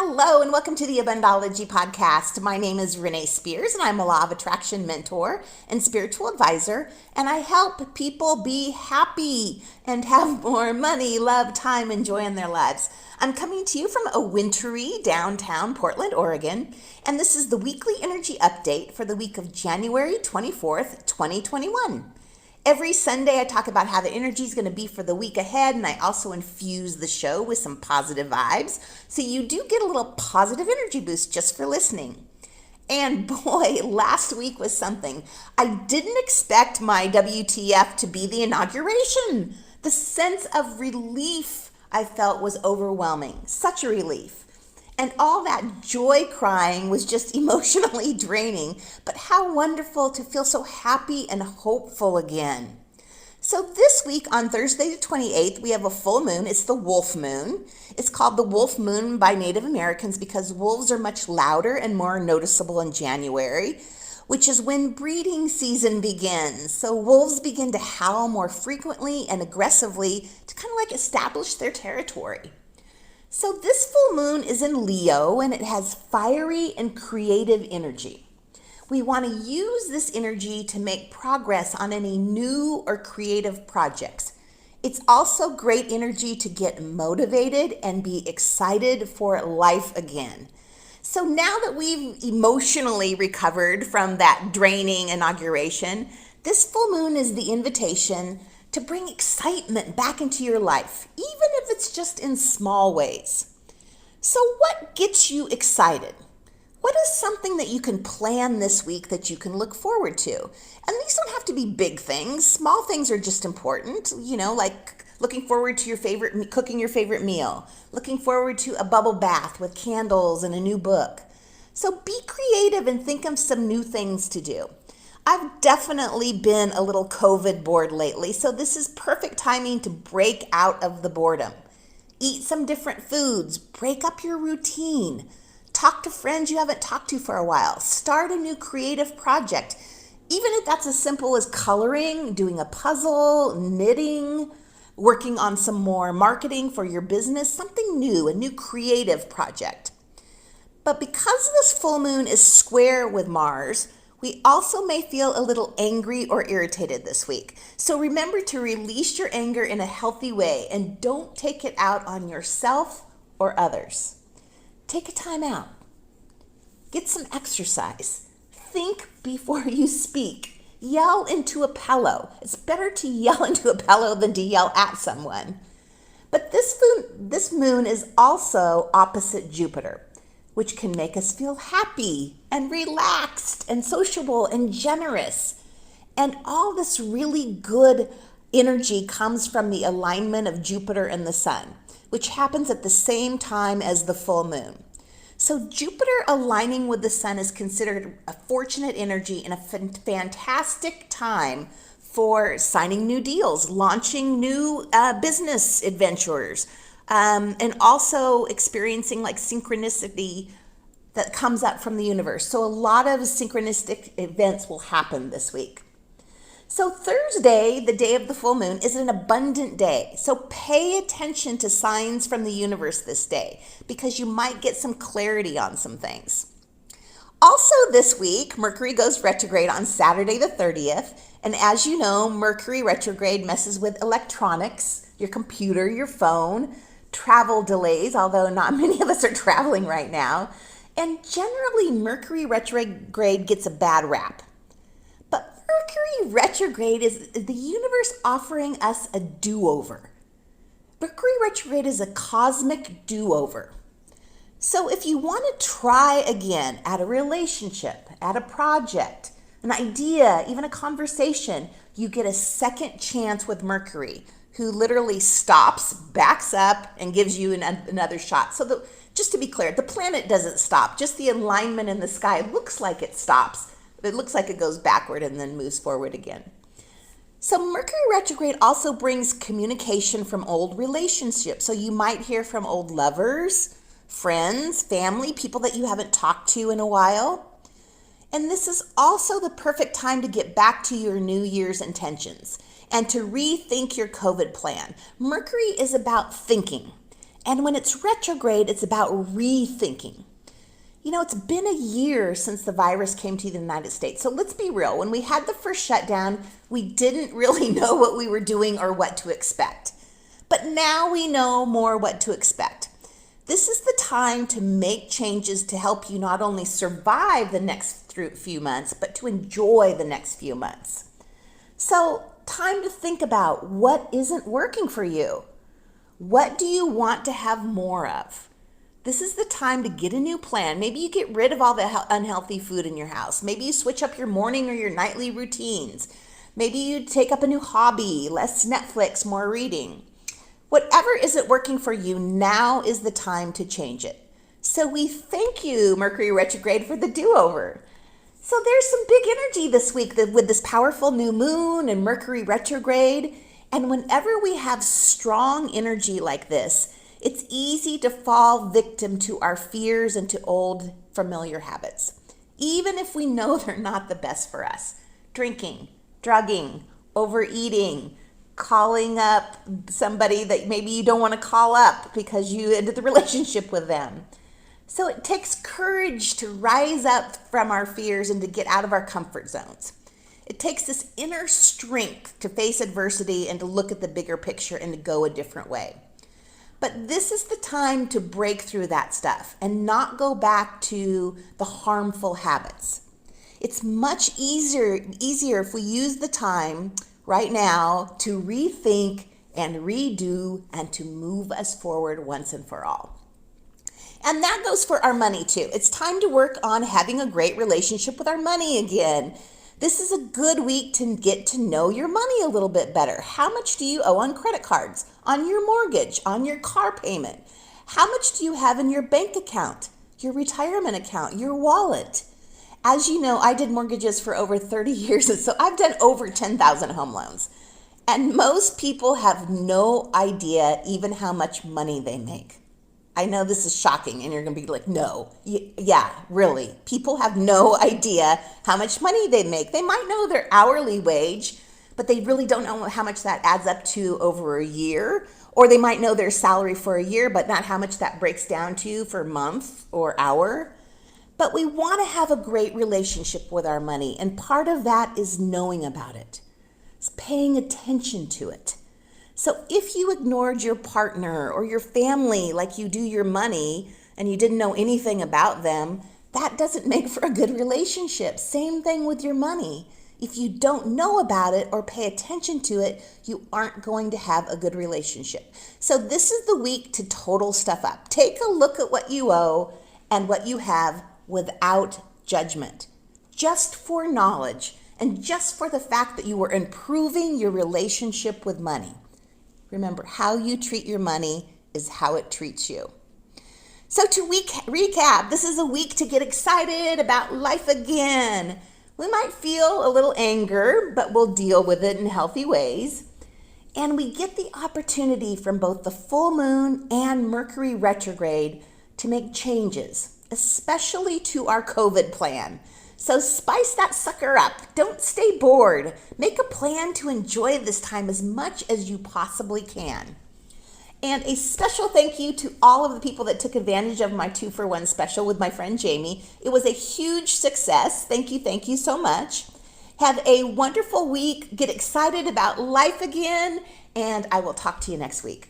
Hello and welcome to the Abundology Podcast. My name is Renee Spears and I'm a Law of Attraction mentor and spiritual advisor, and I help people be happy and have more money, love, time, and joy in their lives. I'm coming to you from a wintry downtown Portland, Oregon, and this is the weekly energy update for the week of January 24th, 2021. Every Sunday, I talk about how the energy is going to be for the week ahead, and I also infuse the show with some positive vibes, so you do get a little positive energy boost just for listening. And boy, last week was something. I didn't expect my WTF to be the inauguration. The sense of relief I felt was overwhelming. Such a relief. And all that joy crying was just emotionally draining, but how wonderful to feel so happy and hopeful again. So this week on Thursday the 28th, we have a full moon. It's the wolf moon. It's called the wolf moon by Native Americans because wolves are much louder and more noticeable in January, which is when breeding season begins. So wolves begin to howl more frequently and aggressively to kind of like establish their territory. So this full moon is in Leo and it has fiery and creative energy. We want to use this energy to make progress on any new or creative projects. It's also great energy to get motivated and be excited for life again. So now that we've emotionally recovered from that draining inauguration, this full moon is the invitation to bring excitement back into your life, even if it's just in small ways. So what gets you excited? What is something that you can plan this week that you can look forward to? And these don't have to be big things. Small things are just important, like looking forward to cooking your favorite meal, looking forward to a bubble bath with candles and a new book. So be creative and think of some new things to do. I've definitely been a little COVID bored lately, so this is perfect timing to break out of the boredom. Eat some different foods, break up your routine, talk to friends you haven't talked to for a while, start a new creative project, even if that's as simple as coloring, doing a puzzle, knitting, working on some more marketing for your business, something new, a new creative project. But because this full moon is square with Mars, we also may feel a little angry or irritated this week. So remember to release your anger in a healthy way and don't take it out on yourself or others. Take a time out. Get some exercise. Think before you speak. Yell into a pillow. It's better to yell into a pillow than to yell at someone. But this moon is also opposite Jupiter, which can make us feel happy and relaxed and sociable and generous. And all this really good energy comes from the alignment of Jupiter and the Sun, which happens at the same time as the full moon. So Jupiter aligning with the Sun is considered a fortunate energy and a fantastic time for signing new deals, launching new business adventures, and also experiencing like synchronicity that comes up from the universe. So a lot of synchronistic events will happen this week. So Thursday, the day of the full moon, is an abundant day. So pay attention to signs from the universe this day because you might get some clarity on some things. Also this week, Mercury goes retrograde on Saturday the 30th. And as you know, Mercury Retrograde messes with electronics, your computer, your phone, travel delays, although not many of us are traveling right now. And generally, Mercury retrograde gets a bad rap. But Mercury retrograde is the universe offering us a do-over. Mercury retrograde is a cosmic do-over. So if you want to try again at a relationship, at a project, an idea, even a conversation, you get a second chance with Mercury, who literally stops, backs up, and gives you another shot. So just to be clear, the planet doesn't stop. Just the alignment in the sky looks like it stops. It looks like it goes backward and then moves forward again. So Mercury retrograde also brings communication from old relationships. So you might hear from old lovers, friends, family, people that you haven't talked to in a while. And this is also the perfect time to get back to your New Year's intentions and to rethink your COVID plan. Mercury is about thinking. And when it's retrograde, it's about rethinking. It's been a year since the virus came to the United States. So let's be real. When we had the first shutdown, we didn't really know what we were doing or what to expect. But now we know more what to expect. This is the time to make changes to help you not only survive the next few months, but to enjoy the next few months. So, time to think about what isn't working for you. What do you want to have more of? This is the time to get a new plan. Maybe you get rid of all the unhealthy food in your house. Maybe you switch up your morning or your nightly routines. Maybe you take up a new hobby, less Netflix, more reading. Whatever isn't working for you, now is the time to change it. So we thank you, Mercury Retrograde, for the do-over. So there's some big energy this week with this powerful new moon and Mercury Retrograde. And whenever we have strong energy like this, it's easy to fall victim to our fears and to old familiar habits, even if we know they're not the best for us. Drinking, drugging, overeating, calling up somebody that maybe you don't want to call up because you ended the relationship with them. So it takes courage to rise up from our fears and to get out of our comfort zones. It takes this inner strength to face adversity and to look at the bigger picture and to go a different way. But this is the time to break through that stuff and not go back to the harmful habits. It's much easier if we use the time right now to rethink and redo and to move us forward once and for all. And that goes for our money too. It's time to work on having a great relationship with our money again. This is a good week to get to know your money a little bit better. How much do you owe on credit cards, on your mortgage, on your car payment? How much do you have in your bank account, your retirement account, your wallet? As you know, I did mortgages for over 30 years, and so I've done over 10,000 home loans. And most people have no idea even how much money they make. I know this is shocking and you're going to be like, no, yeah, really. People have no idea how much money they make. They might know their hourly wage, but they really don't know how much that adds up to over a year. Or they might know their salary for a year, but not how much that breaks down to for a month or hour. But we want to have a great relationship with our money. And part of that is knowing about it. It's paying attention to it. So if you ignored your partner or your family like you do your money and you didn't know anything about them, that doesn't make for a good relationship. Same thing with your money. If you don't know about it or pay attention to it, you aren't going to have a good relationship. So this is the week to total stuff up. Take a look at what you owe and what you have without judgment, just for knowledge and just for the fact that you are improving your relationship with money. Remember, how you treat your money is how it treats you. So to recap, this is a week to get excited about life again. We might feel a little anger, but we'll deal with it in healthy ways. And we get the opportunity from both the full moon and Mercury retrograde to make changes, especially to our COVID plan. So spice that sucker up. Don't stay bored. Make a plan to enjoy this time as much as you possibly can. And a special thank you to all of the people that took advantage of my 2-for-1 special with my friend Jamie. It was a huge success. Thank you so much. Have a wonderful week. Get excited about life again, and I will talk to you next week.